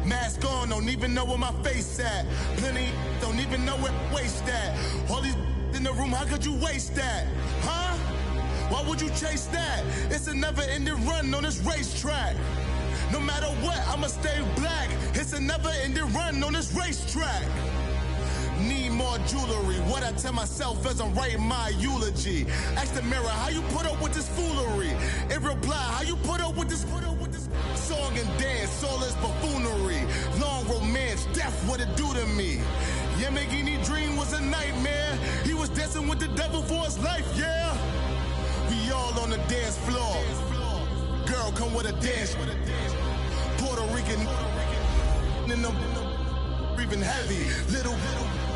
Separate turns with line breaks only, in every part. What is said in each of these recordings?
Mask on, don't even know where my face at. Plenty don't even know where waste at. All these in the room, how could you waste that? Huh? Why would you chase that? It's a never-ending run on this racetrack. No matter what, I'ma stay black. It's a never-ending run on this racetrack. Need more jewelry. What I tell myself as I'm writing my eulogy. Ask the mirror, how you put up with this foolery? In reply, how you put up with this song and dance, all this buffoonery. Long romance, death, what it do to me? Yamagini dream was a nightmare. He was dancing with the devil for his life, yeah. We all on the dance floor. Girl, come with a dance. Puerto Rican in the breathing heavy. Little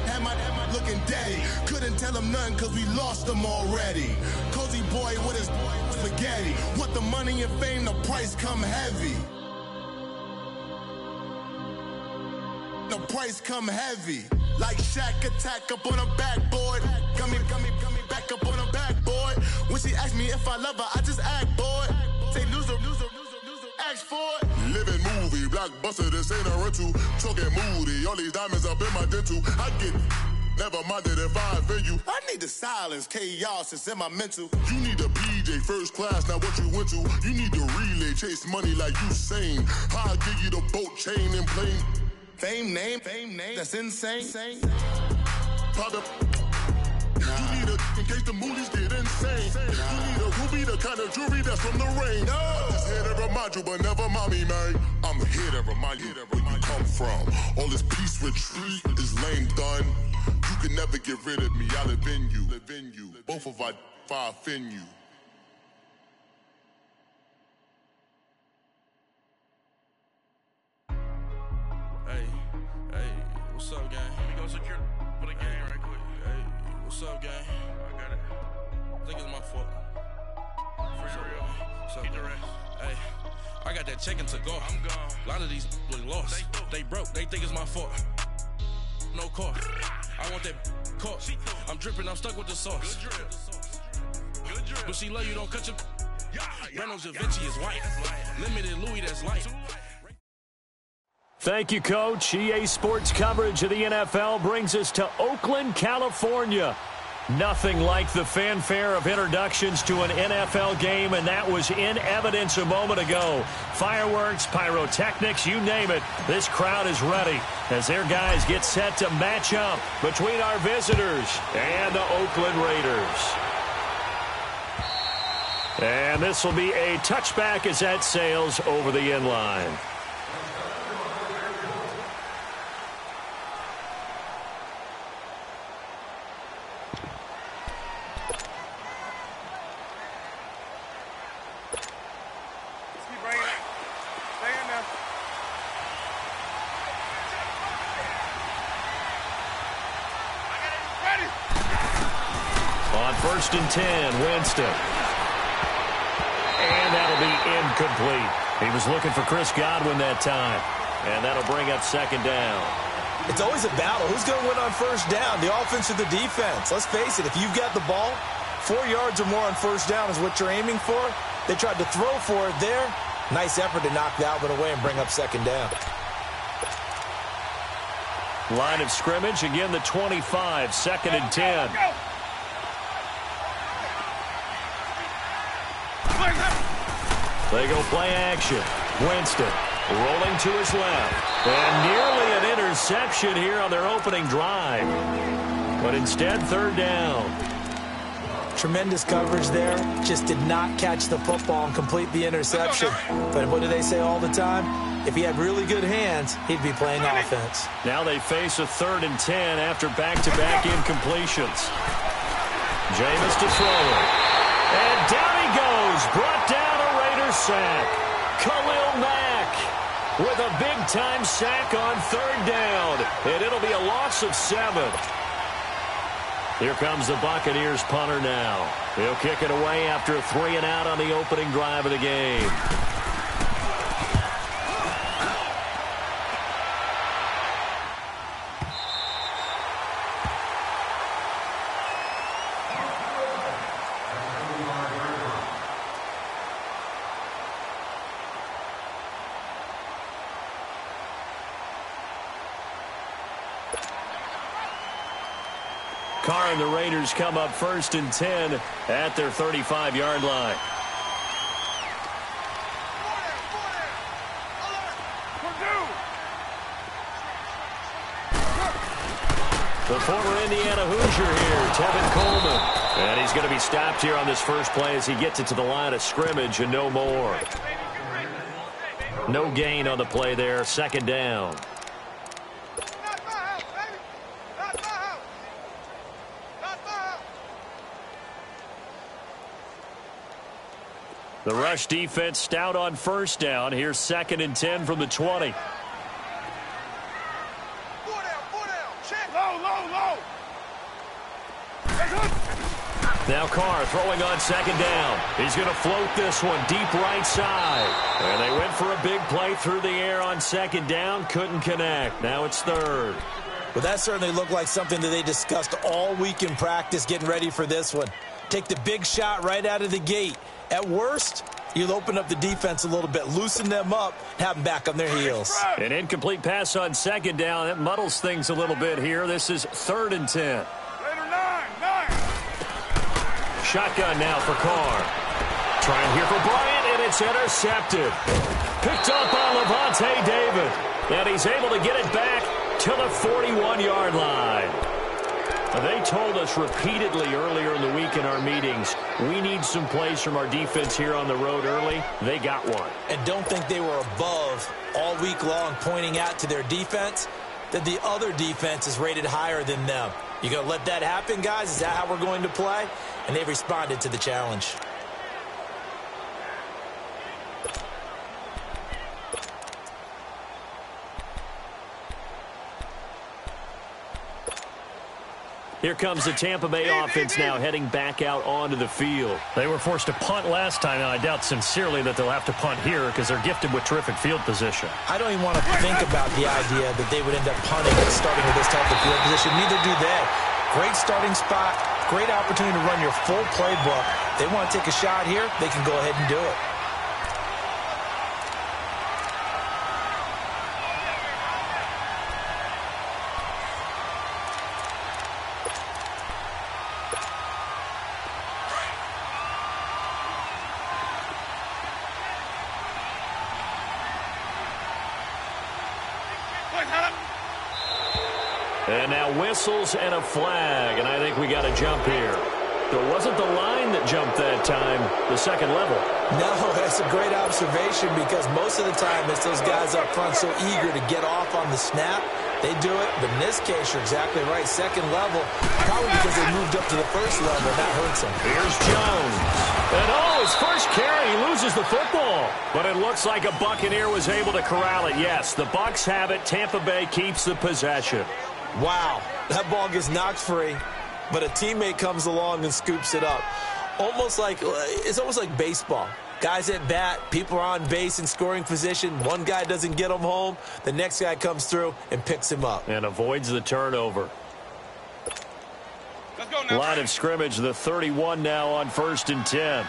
had my looking daddy. Couldn't tell him nothing cause we lost him already. Cozy boy with his spaghetti. Want the money and fame, the price come heavy. The price come heavy. Like Shaq attack up on a backboard. Gummy, back up on a backboard. When she asked me if I love her, I just act bored. Say loser, ask for it. Living movie, blockbuster, this ain't a rental. Talking moody, all these diamonds up in my dental. I get never minded if I offend you. I need the silence, chaos is in my mental. You need a PJ, first class, not what you went to. You need the relay, chase money like you sane. How I give you the boat, chain, and plane. Fame name, that's insane. Product. You need a, in case the movies get insane. You need a ruby, the kind of jewelry that's from the rain. I'm just here to remind you, but never mommy, man. I'm here to remind you where you come from. All this peace retreat is lame done. You can never get rid of me, I live in you. Both of our fire offend you.
Hey, what's up, gang? Let me go secure for the game right quick. Hey, what's up, gang? I got it. I think it's my fault. For real. Keep the rest. Hey, I got that check to go. I'm gone. A lot of these look lost. They broke. They think it's my fault. No car. I want that caught. I'm dripping. I'm stuck with the sauce. Good drip. But she love you. Don't cut your. Reynolds Da Vinci is white. Limited Louis. That's light.
Thank you, Coach. EA Sports coverage of the NFL brings us to Oakland, California. Nothing like the fanfare of introductions to an NFL game, and that was in evidence a moment ago. Fireworks, pyrotechnics, you name it. This crowd is ready as their guys get set to match up between our visitors and the Oakland Raiders. And this will be a touchback as that sails over the end line. First and 10, Winston. And that'll be incomplete. He was looking for Chris Godwin that time. And that'll bring up second down.
It's always a battle. Who's going to win on first down, the offense or the defense? Let's face it, if you've got the ball, 4 yards or more on first down is what you're aiming for. They tried to throw for it there. Nice effort to knock that one away and bring up second down.
Line of scrimmage, again the 25, second and 10. They go play action. Winston rolling to his left. And nearly an interception here on their opening drive. But instead, third down.
Tremendous coverage there. Just did not catch the football and complete the interception. But what do they say all the time? If he had really good hands, he'd be playing offense.
Now they face a third and 10 after back-to-back incompletions. Jameis to throw it. And down he goes. Brought down a Raiders sack. Khalil Mack with a big-time sack on third down. And it'll be a loss of 7. Here comes the Buccaneers punter now. He'll kick it away after a 3-and-out on the opening drive of the game. Carr and the Raiders come up 1st and 10 at their 35-yard line. The former Indiana Hoosier here, Tevin Coleman. And he's going to be stopped here on this first play as he gets it to the line of scrimmage and no more. No gain on the play there, 2nd down. The rush defense stout on 1st down. Here's 2nd and 10 from the 20. Now Carr throwing on 2nd down. He's going to float this one deep right side. And they went for a big play through the air on 2nd down. Couldn't connect. Now it's 3rd.
Well, that certainly looked like something that they discussed all week in practice getting ready for this one. Take the big shot right out of the gate. At worst, you'll open up the defense a little bit, loosen them up, have them back on their heels.
An incomplete pass on 2nd down. That muddles things a little bit here. This is 3rd and 10. Shotgun now for Carr. Trying here for Bryant, and it's intercepted. Picked up by Levante David. And he's able to get it back to the 41-yard line. They told us repeatedly earlier in the week in our meetings, we need some plays from our defense here on the road early. They got one.
And don't think they were above all week long pointing out to their defense that the other defense is rated higher than them. You going to let that happen, guys? Is that how we're going to play? And they responded to the challenge.
Here comes the Tampa Bay offense now heading back out onto the field.
They were forced to punt last time, and I doubt sincerely that they'll have to punt here because they're gifted with terrific field position.
I don't even want to think about the idea that they would end up punting and starting with this type of field position. Neither do they. Great starting spot, great opportunity to run your full playbook. They want to take a shot here, they can go ahead and do it.
And now whistles and a flag, and I think we got a jump here. It wasn't the line that jumped that time, the second level.
No, that's a great observation because most of the time it's those guys up front so eager to get off on the snap. They do it, but in this case, you're exactly right. Second level, probably because they moved up to the first level. That hurts them.
Here's Jones. And his first carry, he loses the football. But it looks like a Buccaneer was able to corral it. Yes, the Bucs have it. Tampa Bay keeps the possession.
Wow, that ball gets knocked free, but a teammate comes along and scoops it up. It's almost like baseball. Guys at bat, people are on base in scoring position. One guy doesn't get him home. The next guy comes through and picks him up.
And avoids the turnover.
Let's go now.
Line of scrimmage, the 31 now on 1st and 10.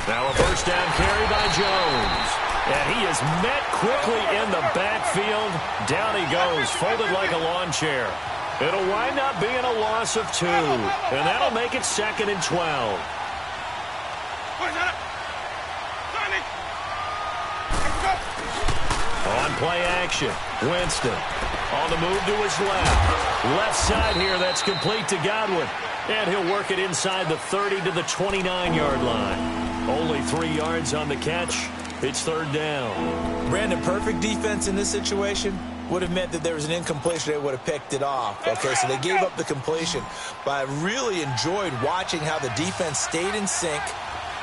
Now a first down carry by Jones. And he is met quickly in the backfield. Down he goes, folded like a lawn chair. It'll wind up being a loss of 2. And that'll make it 2nd and 12. On play action, Winston on the move to his left. Left side here, that's complete to Godwin. And he'll work it inside the 30 to the 29-yard line. Only 3 yards on the catch. It's 3rd down.
Brandon, perfect defense in this situation would have meant that there was an incompletion. They would have picked it off. Okay, so they gave up the completion. But I really enjoyed watching how the defense stayed in sync,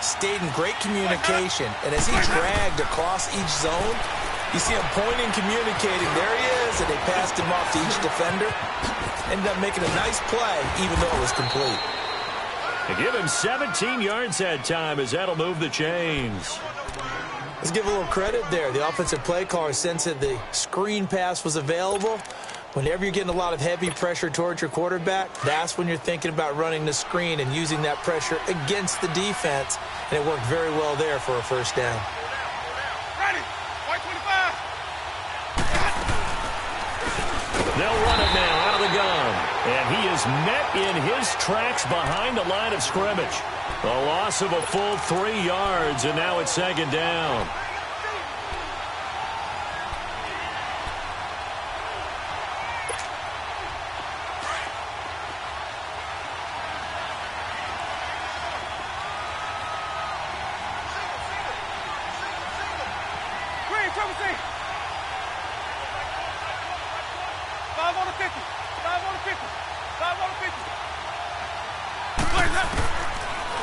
stayed in great communication. And as he dragged across each zone, you see him pointing, communicating. There he is, and they passed him off to each defender. Ended up making a nice play, even though it was complete.
They give him 17 yards that time as that'll move the chains.
Let's give a little credit there. The offensive play caller sensed that the screen pass was available. Whenever you're getting a lot of heavy pressure towards your quarterback, that's when you're thinking about running the screen and using that pressure against the defense. And it worked very well there for a first down.
Ready. White 25.
They'll run it now out of the gun. And he is met in his tracks behind the line of scrimmage. A loss of a full 3 yards, and now it's second down.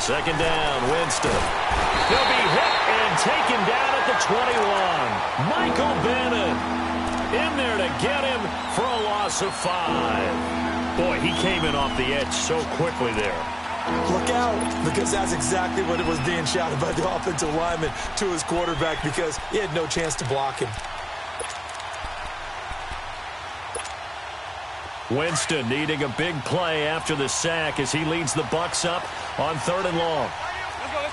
Second down, Winston. He'll be hit and taken down at the 21. Michael Bennett in there to get him for a loss of 5. Boy, he came in off the edge so quickly there.
Look out, because that's exactly what it was being shouted by the offensive lineman to his quarterback, because he had no chance to block him.
Winston needing a big play after the sack as he leads the Bucs up on 3rd and long.
Let's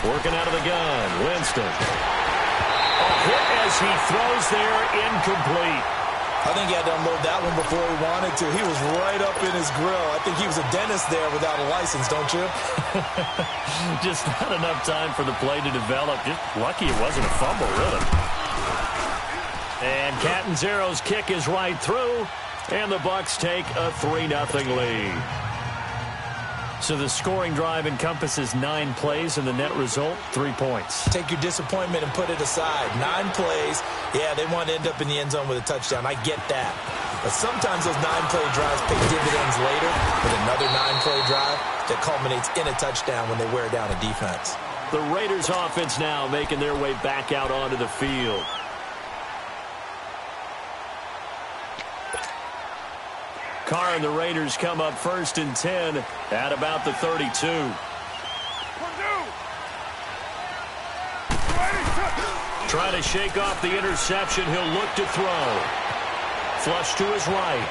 go.
Working out of the gun, Winston. A hit as he throws there, incomplete.
I think he had to unload that one before he wanted to. He was right up in his grill. I think he was a dentist there without a license, don't you?
Just not enough time for the play to develop. Just lucky it wasn't a fumble, really. And Catanzaro's kick is right through, and the Bucs take a 3-0 lead. So the scoring drive encompasses 9 plays, and the net result, 3 points.
Take your disappointment and put it aside. 9 plays. Yeah, they want to end up in the end zone with a touchdown. I get that. But sometimes those 9-play drives pay dividends later with another 9-play drive that culminates in a touchdown when they wear down a defense.
The Raiders offense now making their way back out onto the field. Carr and the Raiders come up 1st and 10 at about the 32. Trying to shake off the interception. He'll look to throw. Flush to his right.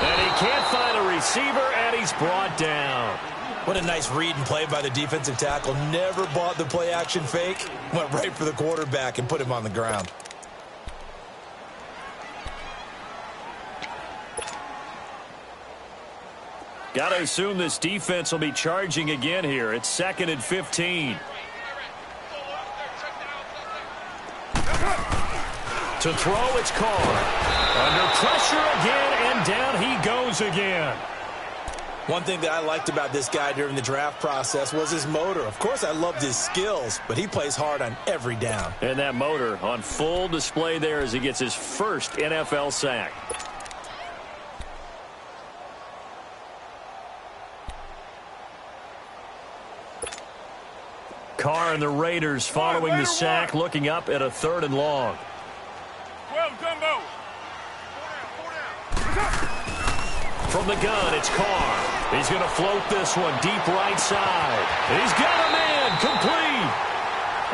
And he can't find a receiver, and he's brought down.
What a nice read and play by the defensive tackle. Never bought the play-action fake. Went right for the quarterback and put him on the ground.
Got to assume this defense will be charging again here. It's 2nd and 15. To throw, it's Carr. Under pressure again, and down he goes again.
One thing that I liked about this guy during the draft process was his motor. Of course, I loved his skills, but he plays hard on every down.
And that motor on full display there as he gets his first NFL sack. Carr and the Raiders following the sack, looking up at a 3rd and long.
12, Jumbo.
From the gun, it's Carr. He's going to float this one deep right side. He's got a man complete.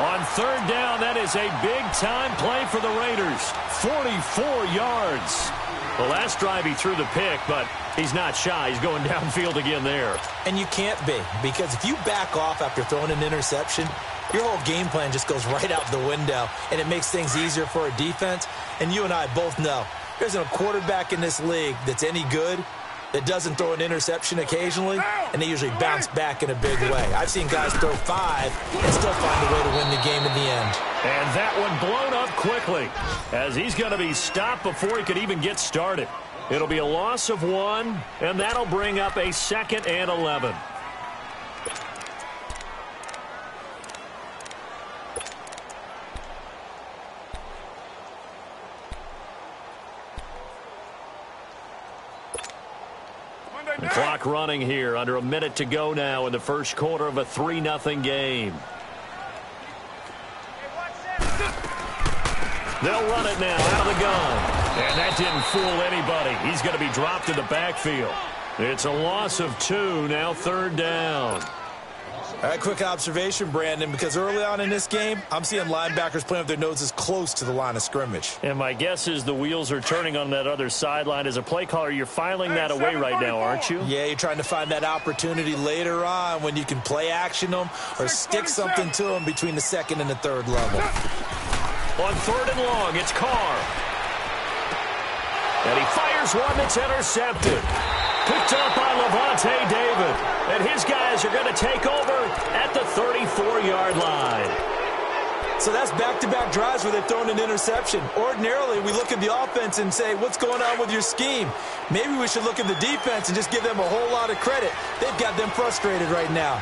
On 3rd down, that is a big-time play for the Raiders. 44 yards. The last drive he threw the pick, but he's not shy. He's going downfield again there.
And you can't be, because if you back off after throwing an interception, your whole game plan just goes right out the window, and it makes things easier for a defense. And you and I both know there's a quarterback in this league that's any good that doesn't throw an interception occasionally, and they usually bounce back in a big way. I've seen guys throw 5 and still find a way to win the game in the end.
And that one blown up quickly as he's going to be stopped before he could even get started. It'll be a loss of 1, and that'll bring up a 2nd and 11. The clock running here, under a minute to go now in the first quarter of a 3-0 game. They'll run it now out of the gun. And that didn't fool anybody. He's going to be dropped in the backfield. It's a loss of 2, now 3rd down.
All right, quick observation, Brandon, because early on in this game, I'm seeing linebackers playing with their noses close to the line of scrimmage.
And my guess is the wheels are turning on that other sideline. As a play caller, you're filing that away right now, aren't you?
Yeah, you're trying to find that opportunity later on when you can play action them or stick something to them between the 2nd and the 3rd level.
On 3rd and long, it's Carr. And he fires one that's intercepted. Picked up by Levante David. And his guys are going to take over at the 34-yard line.
So that's back-to-back drives where they've thrown an interception. Ordinarily, we look at the offense and say, what's going on with your scheme? Maybe we should look at the defense and just give them a whole lot of credit. They've got them frustrated right now.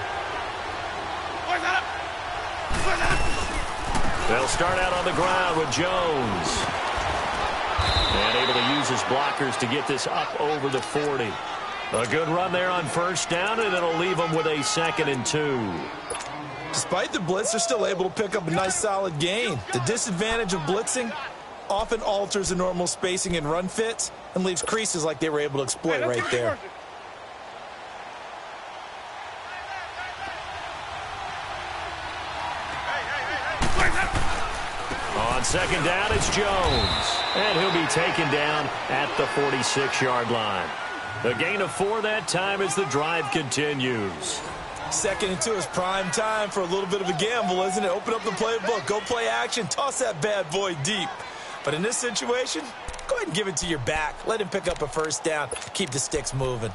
They'll start out on the ground with Jones. And able to use his blockers to get this up over the 40. A good run there on first down, and it'll leave them with a 2nd and 2.
Despite the blitz, they're still able to pick up a nice solid gain. The disadvantage of blitzing often alters the normal spacing and run fits and leaves creases like they were able to exploit right there.
On second down, it's Jones. And he'll be taken down at the 46-yard line. A gain of 4 that time as the drive continues.
2nd and 2 is prime time for a little bit of a gamble, isn't it? Open up the playbook, go play action, toss that bad boy deep. But in this situation, go ahead and give it to your back. Let him pick up a first down. Keep the sticks moving.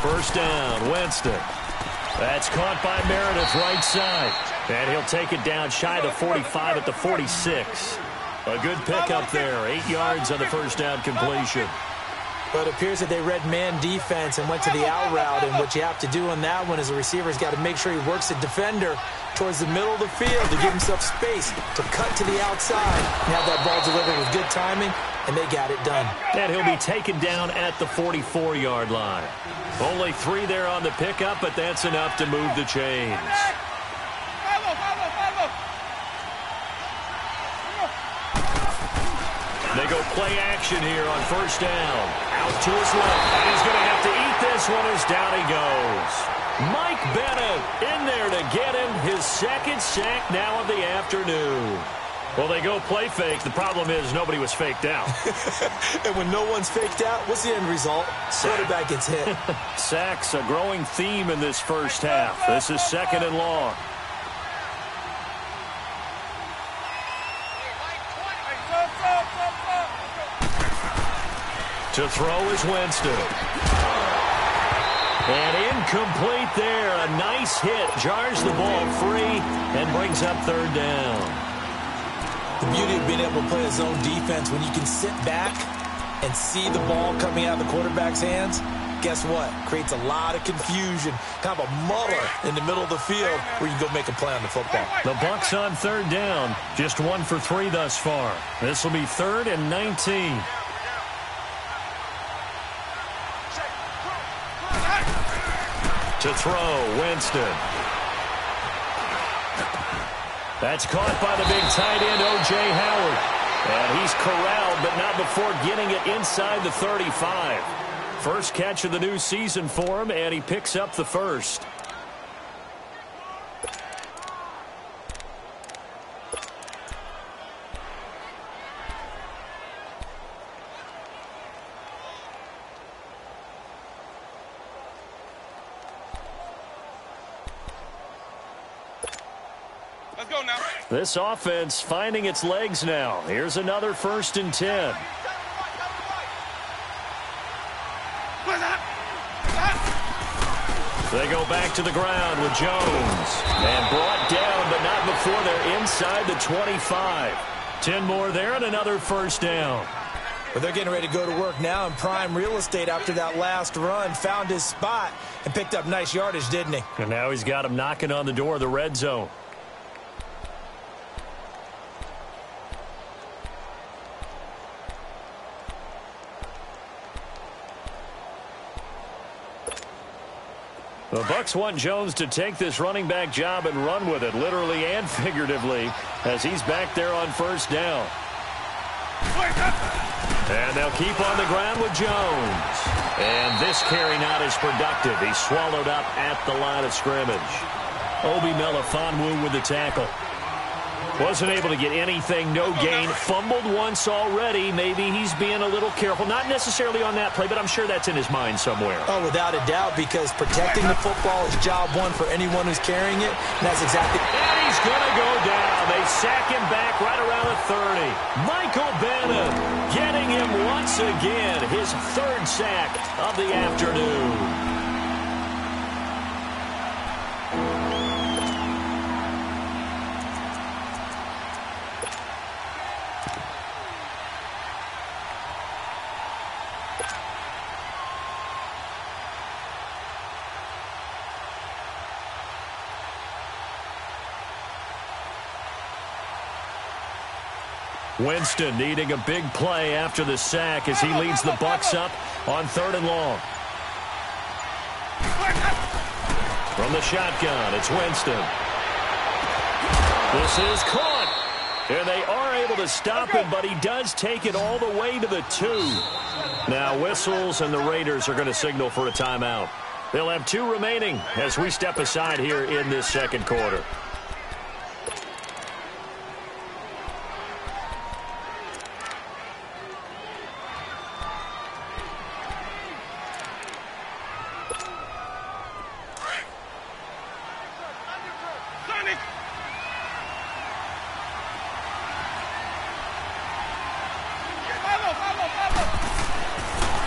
First down, Winston. That's caught by Meredith, right side. And he'll take it down shy of the 45 at the 46. A good pickup there, 8 yards on the first down completion.
But it appears that they read man defense and went to the out route, and what you have to do on that one is the receiver's got to make sure he works the defender towards the middle of the field to give himself space to cut to the outside and have that ball delivered with good timing, and they got it done.
And he'll be taken down at the 44-yard line. Only 3 there on the pickup, but that's enough to move the chains. They go play action here on first down. Out to his left, and he's going to have to eat this one as down he goes. Mike Bennett in there to get him his 2nd sack now of the afternoon. Well, they go play fake. The problem is nobody was faked out.
And when no one's faked out, what's the end result? Quarterback gets hit.
Sacks, a growing theme in this first half. This is 2nd and long. To throw is Winston. And incomplete there. A nice hit. Jars the ball free and brings up 3rd down.
The beauty of being able to play a zone defense when you can sit back and see the ball coming out of the quarterback's hands, guess what? Creates a lot of confusion, kind of a muddle in the middle of the field where you can go make a play on the football.
The Bucs on 3rd down. Just 1 for 3 thus far. This will be 3rd and 19. To throw, Winston. That's caught by the big tight end, O.J. Howard. And he's corralled, but not before getting it inside the 35. First catch of the new season for him, and he picks up the first.
Let's go now.
This offense finding its legs now. Here's another 1st and 10. They go back to the ground with Jones. And brought down, but not before they're inside the 25. 10 more there and another 1st down.
But they're getting ready to go to work now in prime real estate after that last run. Found his spot and picked up nice yardage, didn't he?
And now he's got him knocking on the door of the red zone. The Bucs want Jones to take this running back job and run with it, literally and figuratively, as he's back there on 1st down. And they'll keep on the ground with Jones. And this carry not as productive. He's swallowed up at the line of scrimmage. Obi Melifonwu with the tackle. Wasn't able to get anything, no gain. Fumbled once already. Maybe he's being a little careful. Not necessarily on that play, but I'm sure that's in his mind somewhere.
Oh, without a doubt, because protecting the football is job one for anyone who's carrying it. And that's exactly...
And he's going to go down. They sack him back right around the 30. Michael Bannon getting him once again. His third sack of the afternoon. Winston needing a big play after the sack as he leads the Bucs up on 3rd and long. From the shotgun, it's Winston. This is caught. And they are able to stop him, but he does take it all the way to the 2. Now whistles, and the Raiders are going to signal for a timeout. They'll have 2 remaining as we step aside here in this second quarter.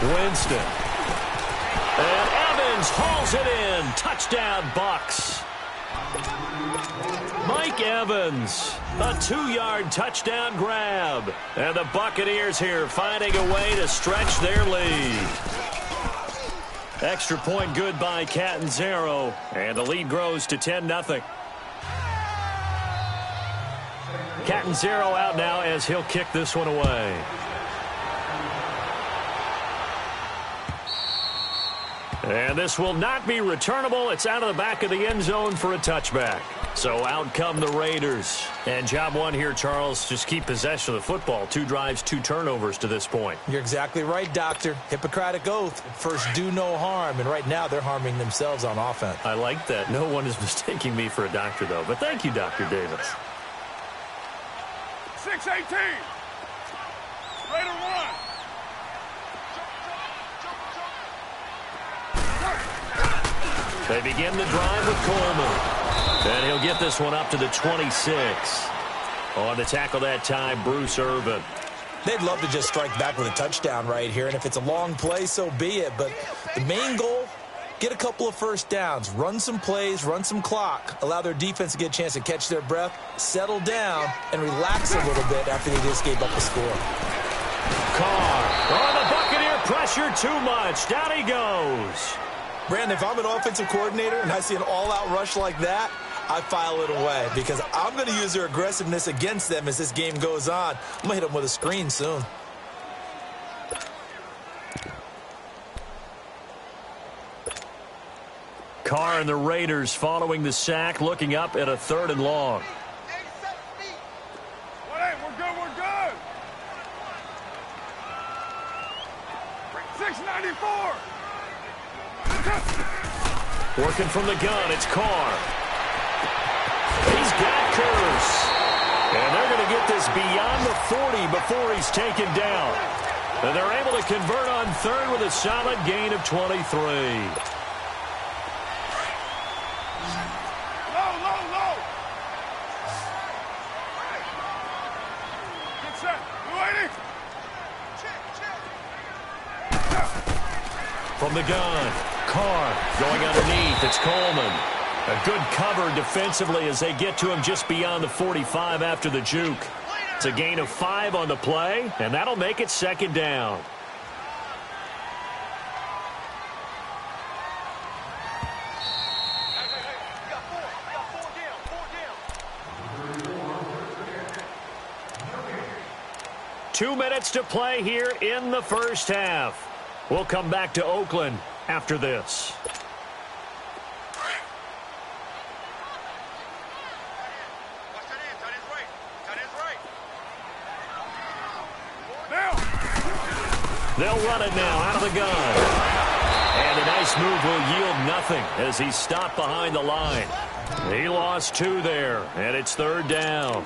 Winston. And Evans hauls it in. Touchdown, Bucs. Mike Evans, a 2-yard touchdown grab. And the Buccaneers here finding a way to stretch their lead. Extra point good by Catanzaro. And the lead grows to 10-0. Catanzaro out now as he'll kick this one away. And this will not be returnable. It's out of the back of the end zone for a touchback. So out come the Raiders. And job one here, Charles, just keep possession of the football. 2 drives, 2 turnovers to this point.
You're exactly right, Doctor. Hippocratic oath. First, do no harm. And right now, they're harming themselves on offense.
I like that. No one is mistaking me for a doctor, though. But thank you, Dr. Davis.
6-18. Raider 1.
They begin the drive with Coleman. And he'll get this one up to the 26. On the tackle that time, Bruce Irvin.
They'd love to just strike back with a touchdown right here. And if it's a long play, so be it. But the main goal, get a couple of first downs. Run some plays, run some clock. Allow their defense to get a chance to catch their breath, settle down, and relax a little bit after they just gave up a score.
Carr. Oh, the Buccaneer pressure too much. Down he goes.
Brandon, if I'm an offensive coordinator and I see an all-out rush like that, I file it away because I'm going to use their aggressiveness against them as this game goes on. I'm going to hit them with a screen soon.
Carr and the Raiders following the sack, looking up at a 3rd and long.
We're good. 694.
Working from the gun, it's Carr. He's got Curse. And they're going to get this beyond the 40 before he's taken down. And they're able to convert on 3rd with a solid gain of 23.
Low. Get set. 280.
From the gun, Carr going underneath. It's Coleman. A good cover defensively as they get to him just beyond the 45 after the juke. It's a gain of 5 on the play, and that'll make it 2nd down. Two minutes to play here in the first half. We'll come back to Oakland after this. They'll run it now out of the gun. And a nice move will yield nothing as he's stopped behind the line. He lost 2 there, and it's 3rd down.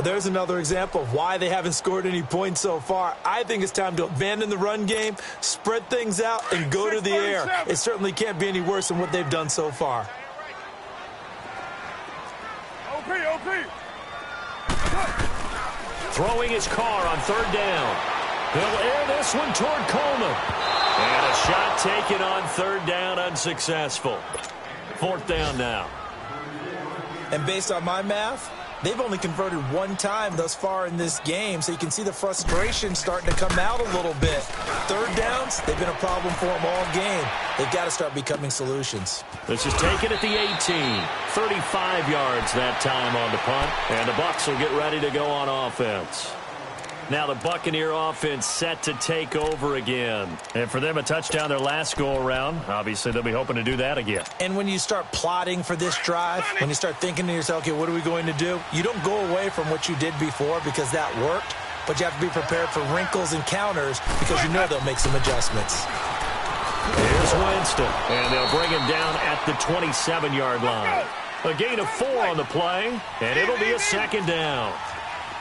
There's another example of why they haven't scored any points so far. I think it's time to abandon the run game, spread things out, and go to the air. It certainly can't be any worse than what they've done so far.
Throwing his car on 3rd down. He'll air this one toward Coleman. And a shot taken on 3rd down, unsuccessful. 4th down now.
And based on my math, they've only converted 1 time thus far in this game, so you can see the frustration starting to come out a little bit. 3rd downs, they've been a problem for them all game. They've got to start becoming solutions.
This is taken at the 18. 35 yards that time on the punt, and the Bucs will get ready to go on offense. Now the Buccaneer offense set to take over again. And for them, a touchdown their last go-around. Obviously, they'll be hoping to do that again.
And when you start plotting for this drive, when you start thinking to yourself, okay, what are we going to do? You don't go away from what you did before because that worked, but you have to be prepared for wrinkles and counters because you know they'll make some adjustments.
Here's Winston, and they'll bring him down at the 27-yard line. A gain of 4 on the play, and it'll be a 2nd down.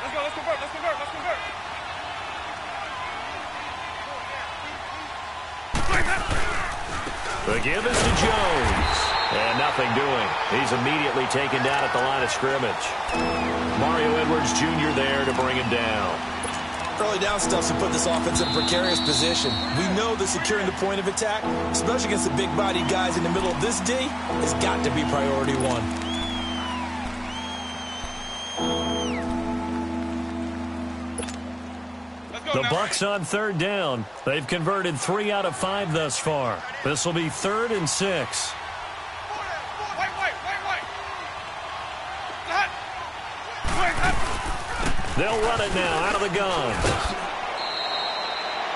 Let's go, let's convert, let's convert, let's convert.
The give is to Jones. And nothing doing. He's immediately taken down at the line of scrimmage. Mario Edwards Jr. there to bring him down.
Early down stuff to put this offense in a precarious position. We know that securing the point of attack, especially against the big-bodied guys in the middle of this D, has got to be priority 1.
The Bucs on 3rd down. They've converted 3 out of 5 thus far. This will be 3rd and 6. They'll run it now out of the gun.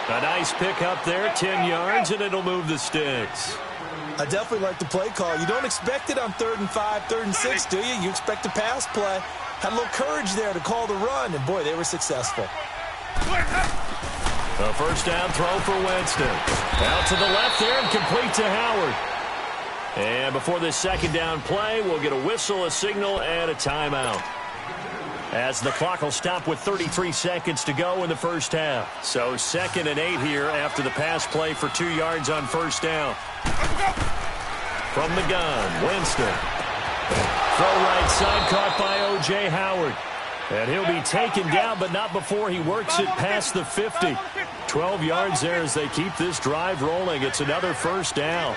A nice pick up there, 10 yards, and it'll move the sticks.
I definitely like the play call. You don't expect it on 3rd and 5, 3rd and 6, do you? You expect a pass play. Had a little courage there to call the run, and boy, they were successful.
A 1st down throw for Winston. Out to the left there and complete to Howard. And before this 2nd down play, we'll get a whistle, a signal, and a timeout. As the clock will stop with 33 seconds to go in the 1st half. So 2nd and 8 here after the pass play for 2 yards on 1st down. From the gun, Winston. Throw right side caught by O.J. Howard. And he'll be taken down, but not before he works it past the 50. 12 yards there as they keep this drive rolling. It's another 1st down.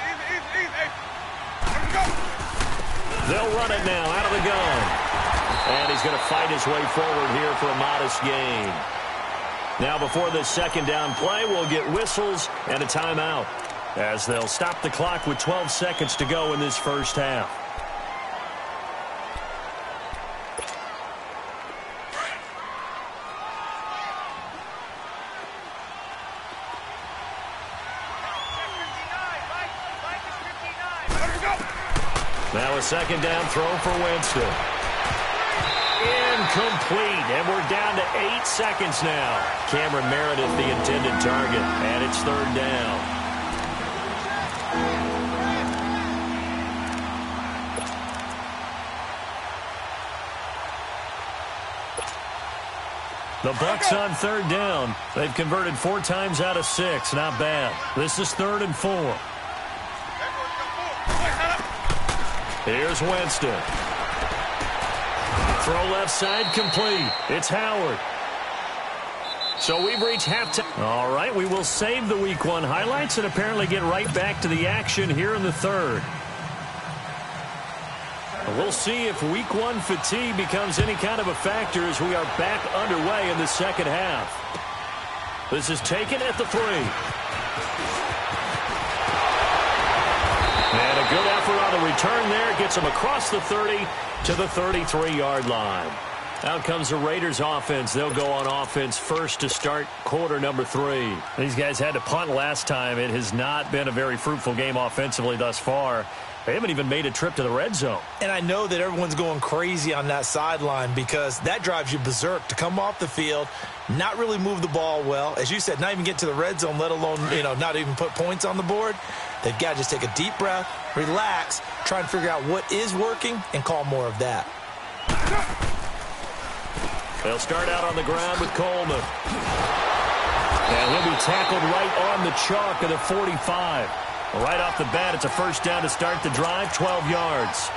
They'll run it now out of the gun. And he's going to fight his way forward here for a modest gain. Now before this 2nd down play, we'll get whistles and a timeout as they'll stop the clock with 12 seconds to go in this 1st half. Now a 2nd down throw for Winston. Incomplete, and we're down to 8 seconds now. Cameron Meredith, the intended target, and it's 3rd down. The Bucs on 3rd down. They've converted 4 times out of 6. Not bad. This is 3rd and 4. Here's Winston. Throw left side complete. It's Howard. So we've reached halftime. All right, we will save the Week 1 highlights and apparently get right back to the action here in the 3rd. We'll see if Week 1 fatigue becomes any kind of a factor as we are back underway in the 2nd half. This is taken at the 3. And a good effort on the return there. Gets him across the 30 to the 33-yard line. Out comes the Raiders offense. They'll go on offense first to start quarter number 3. These guys had to punt last time. It has not been a very fruitful game offensively thus far.
They haven't even made a trip to the red zone.
And I know that everyone's going crazy on that sideline because that drives you berserk to come off the field, not really move the ball well. As you said, not even get to the red zone, let alone, not even put points on the board. They've got to just take a deep breath, relax, try and figure out what is working, and call more of that.
They'll start out on the ground with Coleman. And he'll be tackled right on the chalk of the 45. Right off the bat, it's a first down to start the drive, 12 yards.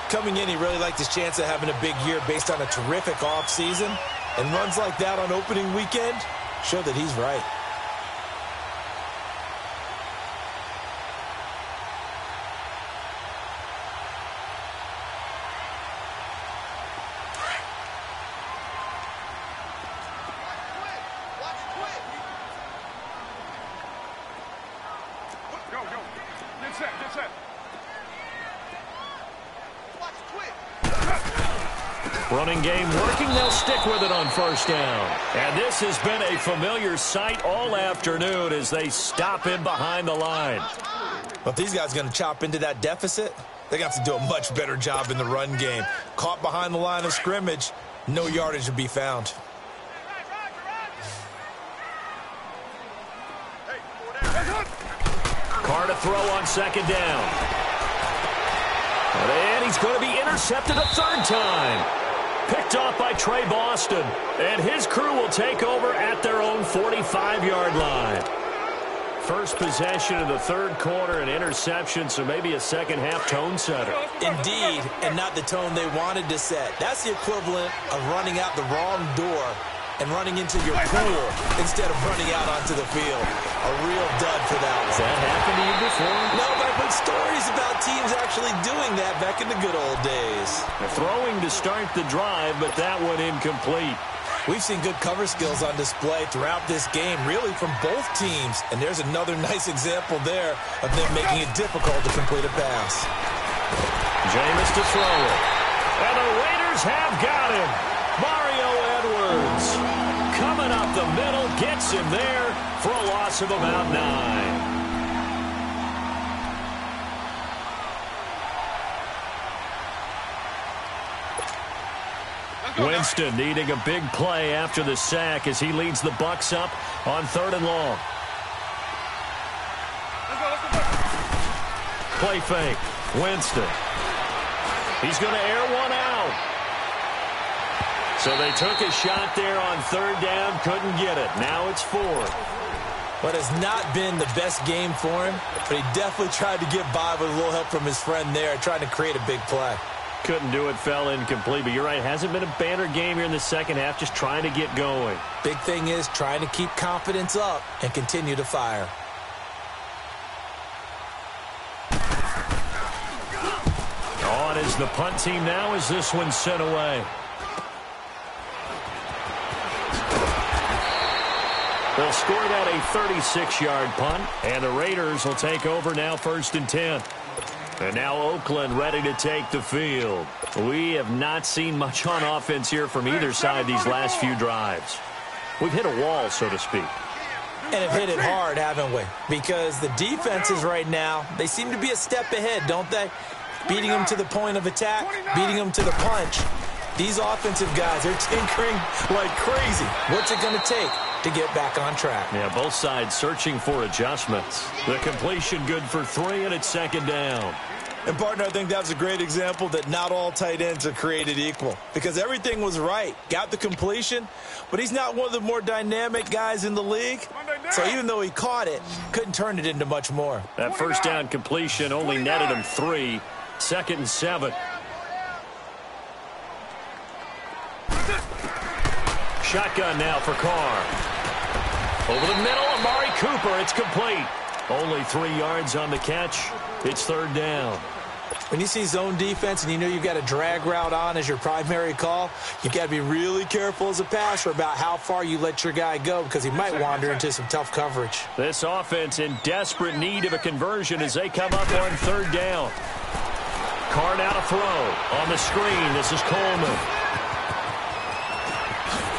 Coming in, he really liked his chance of having a big year based on a terrific offseason. And runs like that on opening weekend show that he's right.
Running game working. They'll stick with it on first down. And this has been a familiar sight all afternoon as they stop him behind the line.
Well, if these guys are going to chop into that deficit, they got to do a much better job in the run game. Caught behind the line of scrimmage, no yardage to be found.
Carr to throw on second down. And he's going to be intercepted a third time. Picked off by Trey Boston. And his crew will take over at their own 45-yard line. First possession of the third quarter, an interception, so maybe a second-half tone setter.
Indeed, and not the tone they wanted to set. That's the equivalent of running out the wrong door and running into your pool instead of running out onto the field. A real dud for that one.
Has that happened to you before?
No, but I've heard stories about teams actually doing that back in the good old days.
They're throwing to start the drive, but that one incomplete.
We've seen good cover skills on display throughout this game, really from both teams. And there's another nice example there of them making it difficult to complete a pass.
Jameis to throw it. And the Raiders have got him. Mario Edwards coming up the middle, gets him there for a loss of about 9. Winston needing a big play after the sack as he leads the Bucs up on 3rd and long. Play fake. Winston. He's going to air one out. So they took a shot there on 3rd down, couldn't get it. Now it's 4th.
What has not been the best game for him, but he definitely tried to get by with a little help from his friend there, trying to create a big play.
Couldn't do it, fell incomplete. But you're right, hasn't been a banner game here in the second half, just trying to get going.
Big thing is trying to keep confidence up and continue to fire.
On is the punt team now as this one's sent away. They'll score that a 36-yard punt, and the Raiders will take over now 1st and 10. And now Oakland ready to take the field. We have not seen much on offense here from either side these last few drives. We've hit a wall, so to speak.
And have hit it hard, haven't we? Because the defenses right now, they seem to be a step ahead, don't they? Beating them to the point of attack, beating them to the punch. These offensive guys, they're tinkering like crazy. What's it going to take to get back on track?
Yeah, both sides searching for adjustments. The completion good for 3, and it's 2nd down.
And, partner, I think that's a great example that not all tight ends are created equal. Because everything was right. Got the completion, but he's not one of the more dynamic guys in the league. So even though he caught it, couldn't turn it into much more.
That first down completion only netted him 3. 2nd and 7. Shotgun now for Carr. Over the middle, Amari Cooper. It's complete. Only 3 yards on the catch. It's 3rd down.
When you see zone defense and you know you've got a drag route on as your primary call, you've got to be really careful as a passer about how far you let your guy go because he might wander into some tough coverage.
This offense in desperate need of a conversion as they come up on 3rd down. Carr now to throw. On the screen, this is Coleman.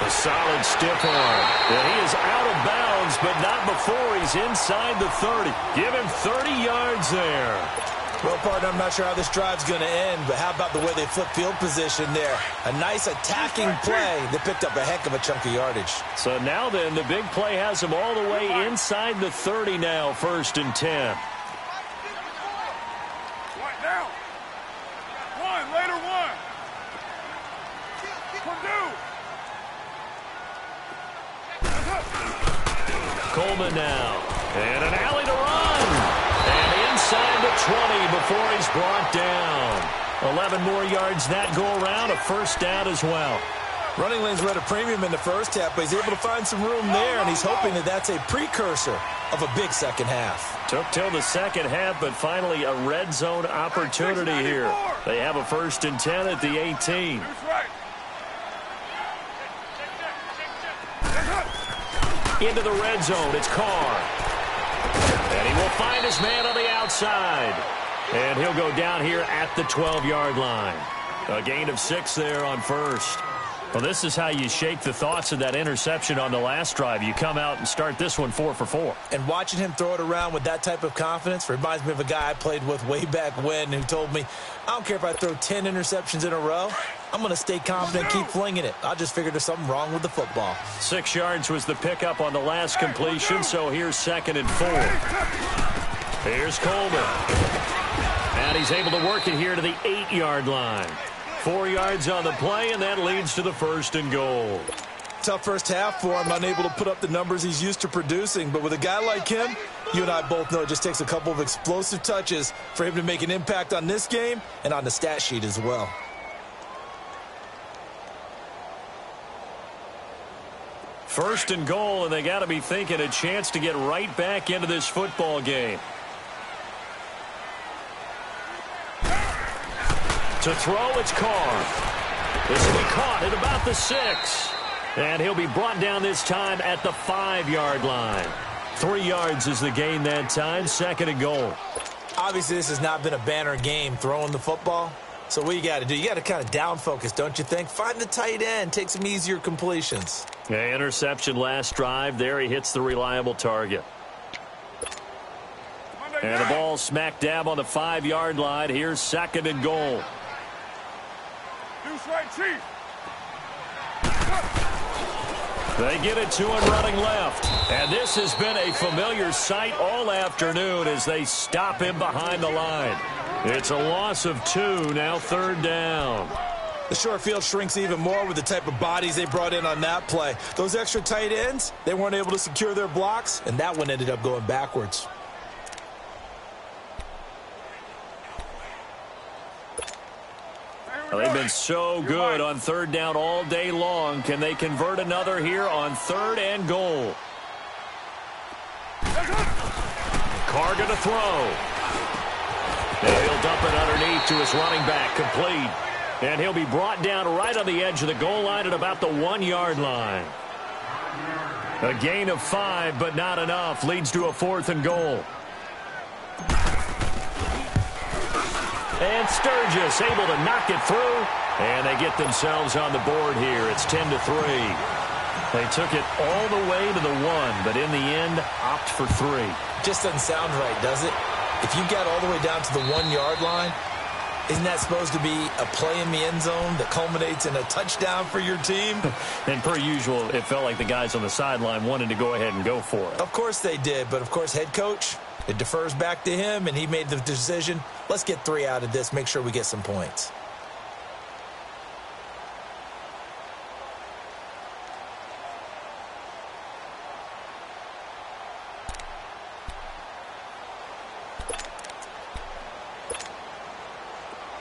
A solid stiff arm. And he is out of bounds, but not before he's inside the 30. Give him 30 yards there.
Well, partner, I'm not sure how this drive's going to end, but how about the way they flip field position there? A nice attacking play that picked up a heck of a chunk of yardage.
So now then, the big play has them all the way inside the 30 now, 1st and 10. Coleman now, and an alley to run, and inside the 20 before he's brought down. 11 more yards that go around, a 1st down as well.
Running lanes were at a premium in the first half, but he's able to find some room there, and he's hoping that that's a precursor of a big second half.
Took till the second half, but finally a red zone opportunity here. They have a 1st and 10 at the 18. Into the red zone, it's Carr. And he will find his man on the outside. And he'll go down here at the 12-yard line. A gain of 6 there on 1st. Well, this is how you shake the thoughts of that interception on the last drive. You come out and start this one 4 for 4.
And watching him throw it around with that type of confidence reminds me of a guy I played with way back when who told me, I don't care if I throw 10 interceptions in a row. I'm going to stay confident, keep flinging it. I just figured there's something wrong with the football.
6 yards was the pickup on the last completion, so here's 2nd and 4. Here's Coleman. And he's able to work it here to the 8-yard line. 4 yards on the play, and that leads to the 1st and goal.
Tough first half for him, unable to put up the numbers he's used to producing. But with a guy like him, you and I both know it just takes a couple of explosive touches for him to make an impact on this game and on the stat sheet as well.
First and goal, and they got to be thinking a chance to get right back into this football game. To throw, it's Carr. This will be caught at about the 6. And he'll be brought down this time at the 5-yard line. 3 yards is the gain that time, 2nd and goal.
Obviously, this has not been a banner game throwing the football. So what you got to do, you got to kind of down focus, don't you think? Find the tight end, take some easier completions.
Yeah, interception last drive. There he hits the reliable target. And the ball smack dab on the 5-yard line. Here's 2nd and goal. They get it to him running left. And this has been a familiar sight all afternoon as they stop him behind the line. It's a loss of 2, now 3rd down.
The short field shrinks even more with the type of bodies they brought in on that play. Those extra tight ends, they weren't able to secure their blocks, and that one ended up going backwards.
Well, they've been so good on 3rd down all day long. Can they convert another here on 3rd and goal? Carr going to throw. And he'll dump it underneath to his running back, complete. And he'll be brought down right on the edge of the goal line at about the 1-yard line. A gain of 5, but not enough. Leads to a 4th and goal. And Sturgis able to knock it through. And they get themselves on the board here. It's 10-3. They took it all the way to the 1, but in the end, opt for 3.
Just doesn't sound right, does it? If you got all the way down to the 1-yard line, isn't that supposed to be a play in the end zone that culminates in a touchdown for your team?
And per usual, it felt like the guys on the sideline wanted to go ahead and go for it.
Of course they did, but of course head coach, it defers back to him, and he made the decision. Let's get 3 out of this, make sure we get some points.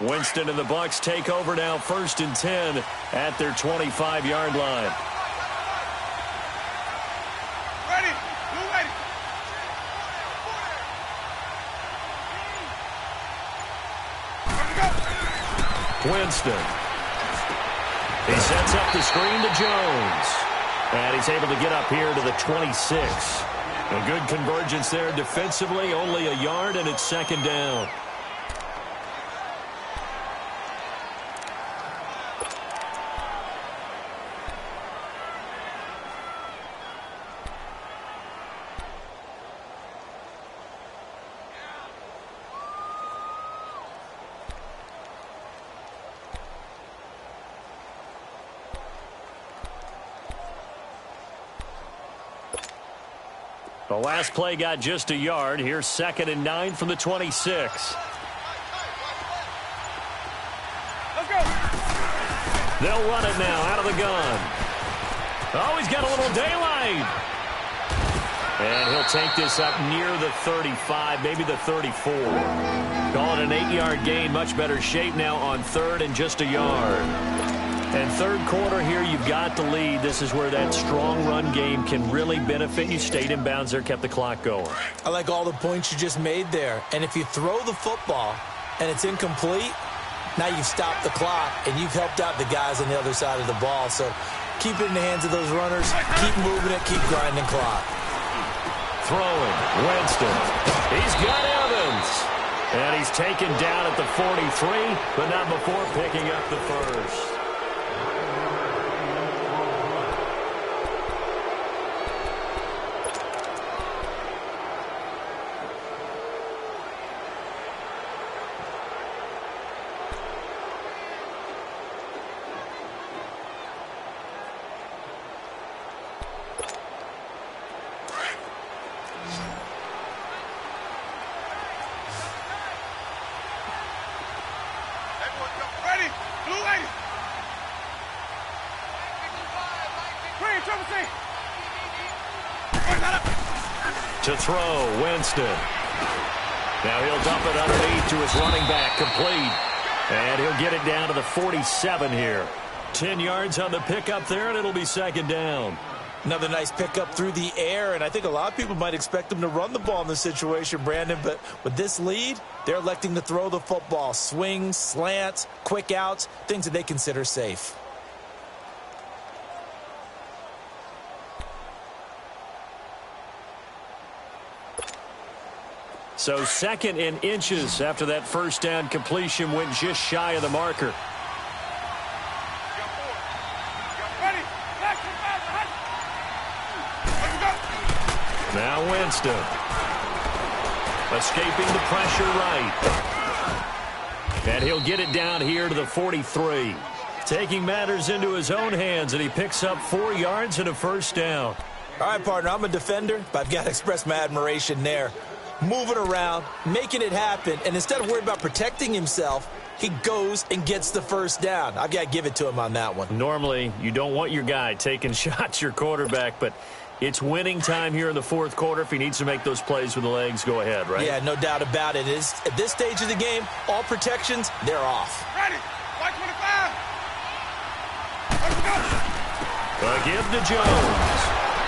Winston and the Bucs take over now, 1st and 10 at their 25-yard line.
Ready. Blue ready.
Winston. He sets up the screen to Jones. And he's able to get up here to the 26. A good convergence there defensively, only a yard, and it's 2nd down. The last play got just a yard. Here's 2nd and 9 from the 26.
Let's go.
They'll run it now out of the gun. Oh, he's got a little daylight. And he'll take this up near the 35, maybe the 34. Call it an 8-yard gain. Much better shape now on 3rd and just a yard. And 3rd quarter here, you've got the lead. This is where that strong run game can really benefit you. Stayed in bounds there, kept the clock going.
I like all the points you just made there. And if you throw the football and it's incomplete, now you've stopped the clock and you've helped out the guys on the other side of the ball. So keep it in the hands of those runners. Keep moving it. Keep grinding clock.
Throwing, Winston. He's got Evans. And he's taken down at the 43, but not before picking up the first.
Ready. Blue lady. Green, triple C.
To throw, Winston. Now he'll dump it underneath to his running back, complete. And he'll get it down to the 47 here. 10 yards on the pickup there, and it'll be 2nd down.
Another nice pickup through the air, and I think a lot of people might expect them to run the ball in this situation, Brandon, but with this lead, they're electing to throw the football. Swings, slants, quick outs, things that they consider safe.
So 2nd in inches after that first down completion, went just shy of the marker. Now Winston. Escaping the pressure right. And he'll get it down here to the 43. Taking matters into his own hands, and he picks up 4 yards and a first down.
All right, partner, I'm a defender, but I've got to express my admiration there. Moving around, making it happen, and instead of worrying about protecting himself, he goes and gets the first down. I've got to give it to him on that one.
Normally, you don't want your guy taking shots, your quarterback, but it's winning time here in the 4th quarter. If he needs to make those plays with the legs, go ahead, right?
Yeah, no doubt about it. At this stage of the game, all protections, they're off.
Ready. White 25. Let's go.
Give to Jones.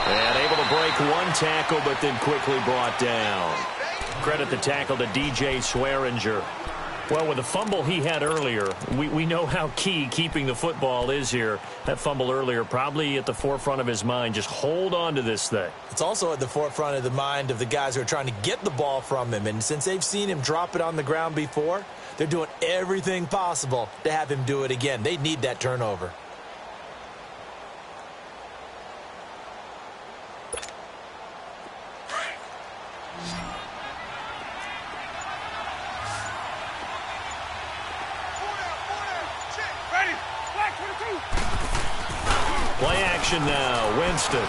And able to break one tackle, but then quickly brought down. Credit the tackle to DJ Swearinger. Well, with the fumble he had earlier, we know how key keeping the football is here. That fumble earlier probably at the forefront of his mind. Just hold on to this thing.
It's also at the forefront of the mind of the guys who are trying to get the ball from him. And since they've seen him drop it on the ground before, they're doing everything possible to have him do it again. They need that turnover.
Play action now, Winston.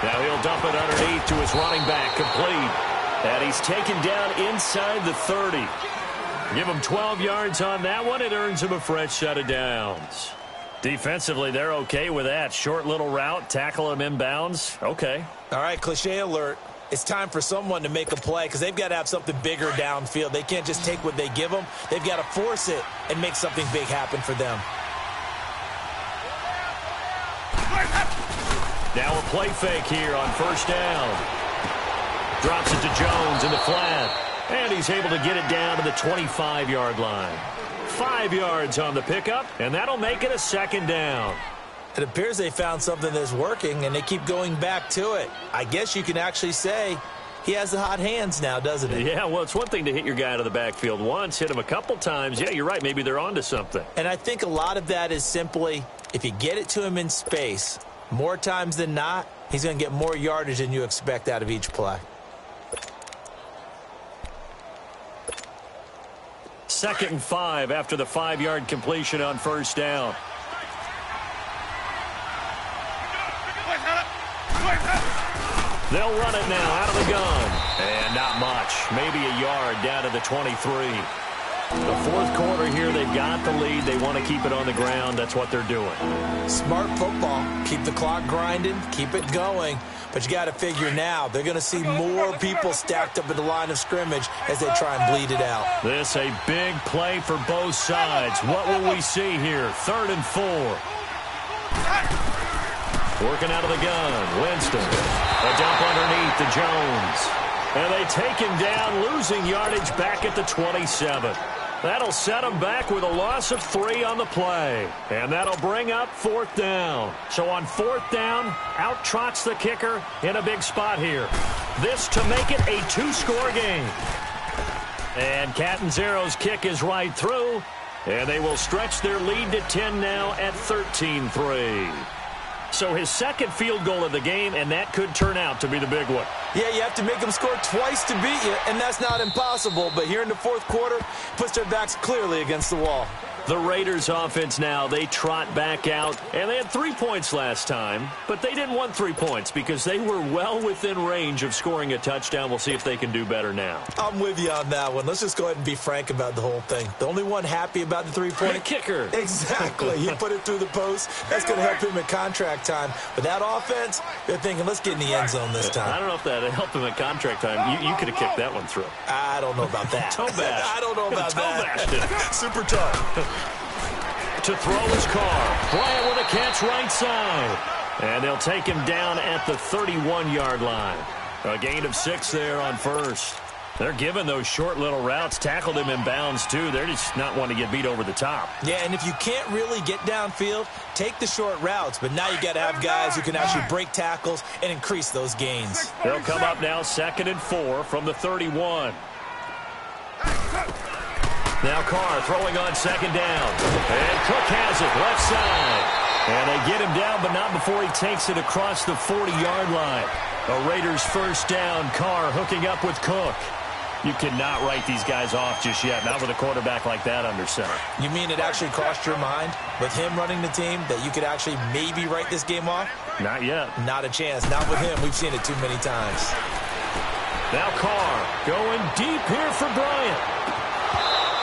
Now he'll dump it underneath to his running back, complete. And he's taken down inside the 30. Give him 12 yards on that one. It earns him a fresh set of downs. Defensively, they're okay with that. Short little route, tackle him inbounds. Okay.
All right, cliche alert. It's time for someone to make a play because they've got to have something bigger downfield. They can't just take what they give them. They've got to force it and make something big happen for them.
Now a play fake here on first down. Drops it to Jones in the flat. And he's able to get it down to the 25-yard line. 5 yards on the pickup, and that'll make it a 2nd down.
It appears they found something that's working, and they keep going back to it. I guess you can actually say he has the hot hands now, doesn't he?
Yeah, well, it's one thing to hit your guy to the backfield once, hit him a couple times. Yeah, you're right. Maybe they're onto something.
And I think a lot of that is simply if you get it to him in space, more times than not, he's going to get more yardage than you expect out of each play.
2nd and 5 after the 5-yard completion on first down.
They'll run it now out of the gun. And not much. Maybe a yard down to the 23. The fourth quarter here, they've got the lead. They want to keep it on the ground. That's what they're doing.
Smart football. Keep the clock grinding. Keep it going. But you got to figure now, they're going to see more people stacked up at the line of scrimmage as they try and bleed it out.
This a big play for both sides. What will we see here? 3rd and 4. Working out of the gun. Winston. A dump underneath to Jones. And they take him down, losing yardage back at the 27. That'll set him back with a loss of 3 on the play. And that'll bring up 4th down. So on 4th down, out trots the kicker in a big spot here. This to make it a 2-score game. And Catanzaro's kick is right through. And they will stretch their lead to 10 now at 13-3. So his second field goal of the game, and that could turn out to be the big one.
Yeah, you have to make them score twice to beat you, and that's not impossible. But here in the fourth quarter, puts their backs clearly against the wall.
The Raiders offense now, they trot back out, and they had 3 points last time, but they didn't want 3 points because they were well within range of scoring a touchdown. We'll see if they can do better now.
I'm with you on that one. Let's just go ahead and be frank about the whole thing. The only one happy about the 3-point
kicker.
Exactly. He put it through the post. That's going to help him at contract time. But that offense, they're thinking, let's get in the end zone this time.
I don't know if that helped him at contract time. You could have kicked that one through.
I don't know about that.
Toe bash.
I don't know about that.
Toe bashed it.
Super tough.
To throw his car. Bryant with a catch right side. And they'll take him down at the 31-yard line. A gain of 6 there on first. They're giving those short little routes. Tackled him in bounds, too. They're just not wanting to get beat over the top.
Yeah, and if you can't really get downfield, take the short routes. But now you got to have guys who can actually break tackles and increase those gains.
They'll come up now 2nd and 4 from the 31. Now Carr throwing on 2nd down. And Cook has it left side. And they get him down, but not before he takes it across the 40-yard line. A Raiders first down. Carr hooking up with Cook. You cannot write these guys off just yet, not with a quarterback like that under center.
You mean it actually crossed your mind with him running the team that you could actually maybe write this game off?
Not yet.
Not a chance. Not with him. We've seen it too many times.
Now Carr going deep here for Bryant.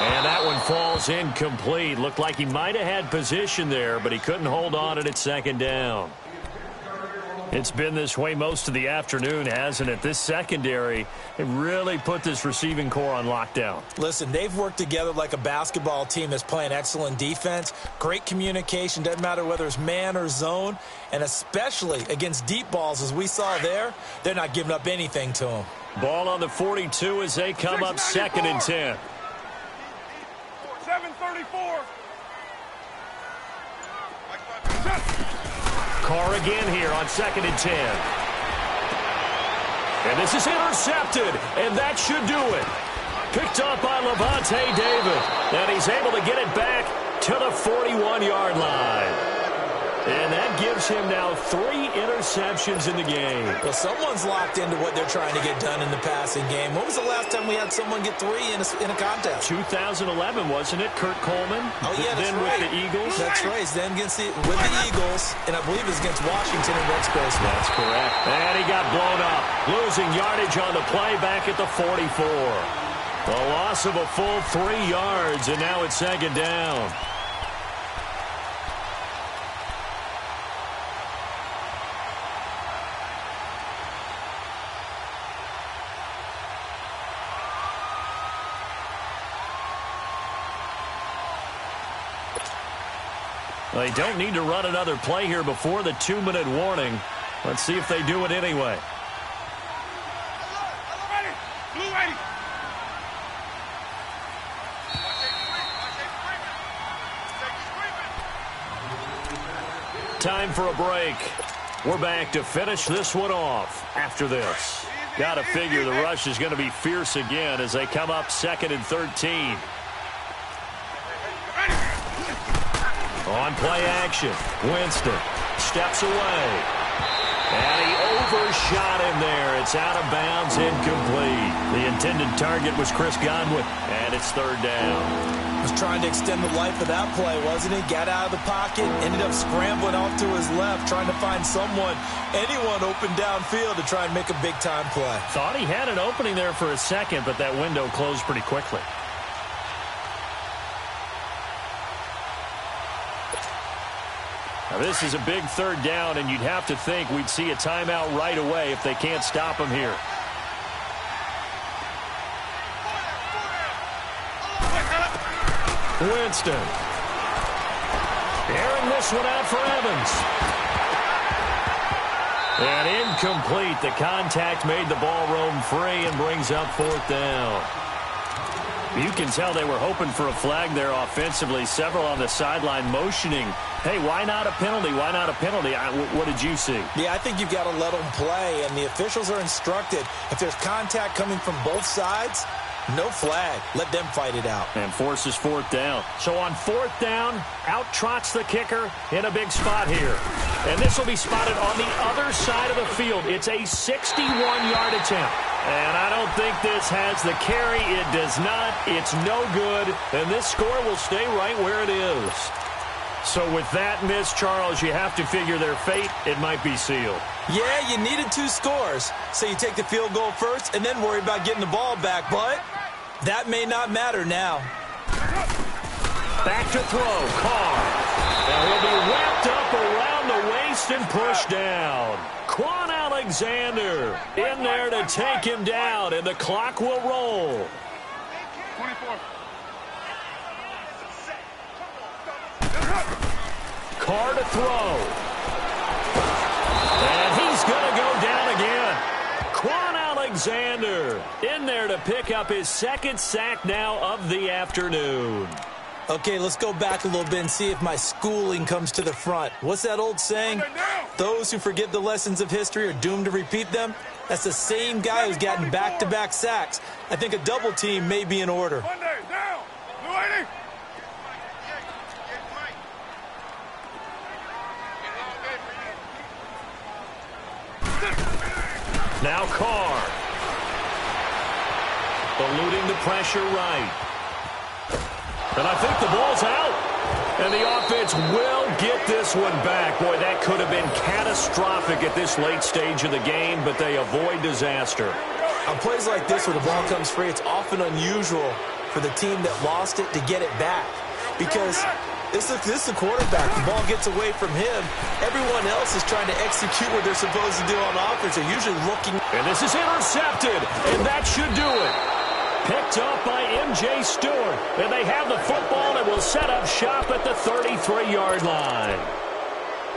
And that one falls incomplete. Looked like he might have had position there, but he couldn't hold on at 2nd down. It's been this way most of the afternoon, hasn't it? This secondary really put this receiving core on lockdown.
Listen, they've worked together like a basketball team that's playing excellent defense. Great communication. Doesn't matter whether it's man or zone. And especially against deep balls, as we saw there, they're not giving up anything to them.
Ball on the 42 as they come up 2nd and 10.
7:34.
Carr again here on 2nd and 10. And this is intercepted, and that should do it. Picked up by Levante David, and he's able to get it back to the 41-yard line. And that gives him now 3 interceptions in the game.
Well, someone's locked into what they're trying to get done in the passing game. When was the last time we had someone get 3 in a contest?
2011, wasn't it? Kurt Coleman?
Oh, yeah, that's
then
right.
with the Eagles?
That's right. Then with the Eagles, and I believe it's against Washington and Rex Grossman.
That's correct. And he got blown up, losing yardage on the play back at the 44. A loss of a full 3 yards, and now it's 2nd down. They don't need to run another play here before the 2-minute warning. Let's see if they do it anyway. Time for a break. We're back to finish this one off after this. Got to figure the rush is going to be fierce again as they come up 2nd and 13. On play action, Winston steps away. And he first shot in there. It's out of bounds, incomplete. The intended target was Chris Godwin, and it's third down.
Was trying to extend the life of that play, wasn't he? Got out of the pocket, ended up scrambling off to his left, trying to find anyone open downfield to try and make a big-time play.
Thought he had an opening there for a second, but that window closed pretty quickly. Now, this is a big third down, and you'd have to think we'd see a timeout right away if they can't stop him here. Winston. Airing this one out for Evans. And incomplete. The contact made the ball roam free and brings up fourth down. You can tell they were hoping for a flag there offensively. Several on the sideline motioning, hey, why not a penalty? Why not a penalty? What did you see?
Yeah, I think you've got to let them play, and the officials are instructed. If there's contact coming from both sides, no flag. Let them fight it out.
And forces fourth down. So on fourth down, out trots the kicker in a big spot here. And this will be spotted on the other side of the field. It's a 61-yard attempt. And I don't think this has the carry. It does not. It's no good. And this score will stay right where it is. So with that miss, Charles, you have to figure their fate. It might be sealed.
Yeah, you needed 2 scores. So you take the field goal first and then worry about getting the ball back. But that may not matter now.
Back to throw. Carr. And he'll be wrapped up around the waist and pushed down. Quan Alexander in there to take him down, and the clock will roll.
24.
Carr to throw. And he's going to go down again. Quan Alexander in there to pick up his second sack now of the afternoon.
Okay, let's go back a little bit and see if my schooling comes to the front. What's that old saying? Those who forget the lessons of history are doomed to repeat them. That's the same guy who's gotten back-to-back sacks. I think a double team may be in order.
Monday, down. Blue 80.
Now Carr. Eluding the pressure right. And I think the ball's out. And the offense will get this one back. Boy, that could have been catastrophic at this late stage of the game, but they avoid disaster.
On plays like this where the ball comes free, it's often unusual for the team that lost it to get it back. Because this is the quarterback. The ball gets away from him. Everyone else is trying to execute what they're supposed to do on offense. They're usually looking.
And this is intercepted, and that should do it. Picked up by M.J. Stewart. And they have the football and will set up shop at the 33-yard line.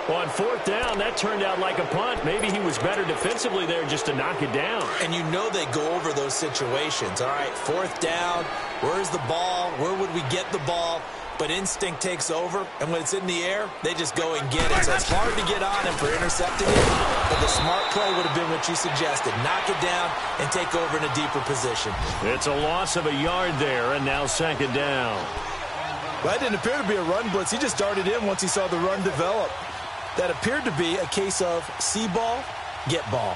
On fourth down, that turned out like a punt. Maybe he was better defensively there just to knock it down.
And you know they go over those situations. All right, fourth down, where's the ball? Where would we get the ball? But instinct takes over, and when it's in the air, they just go and get it. So it's hard to get on him for intercepting it, but the smart play would have been what you suggested. Knock it down and take over in a deeper position.
It's a loss of a yard there, and now second down.
Well, that didn't appear to be a run blitz. He just darted in once he saw the run develop. That appeared to be a case of see ball, get ball.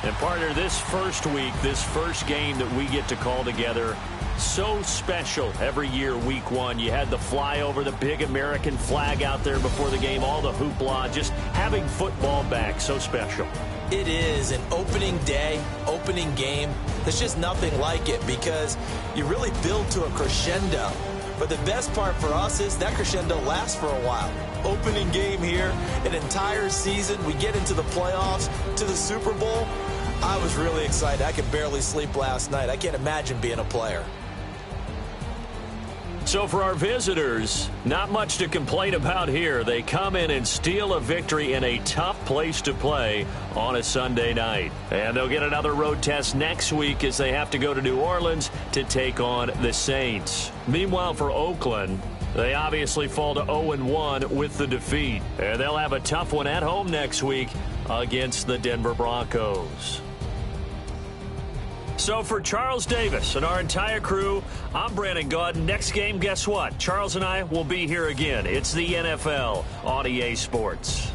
And partner, this first week, this first game that we get to call together, so special every year, week one. You had the flyover, the big American flag out there before the game, all the hoopla, just having football back, so special.
It is an opening day, opening game. There's just nothing like it because you really build to a crescendo. But the best part for us is that crescendo lasts for a while. Opening game here, an entire season. We get into the playoffs, to the Super Bowl. I was really excited. I could barely sleep last night. I can't imagine being a player.
So for our visitors, not much to complain about here. They come in and steal a victory in a tough place to play on a Sunday night. And they'll get another road test next week as they have to go to New Orleans to take on the Saints. Meanwhile, for Oakland, they obviously fall to 0-1 with the defeat. And they'll have a tough one at home next week against the Denver Broncos.
So for Charles Davis and our entire crew, I'm Brandon Gaudin. Next game, guess what? Charles and I will be here again. It's the NFL on EA Sports.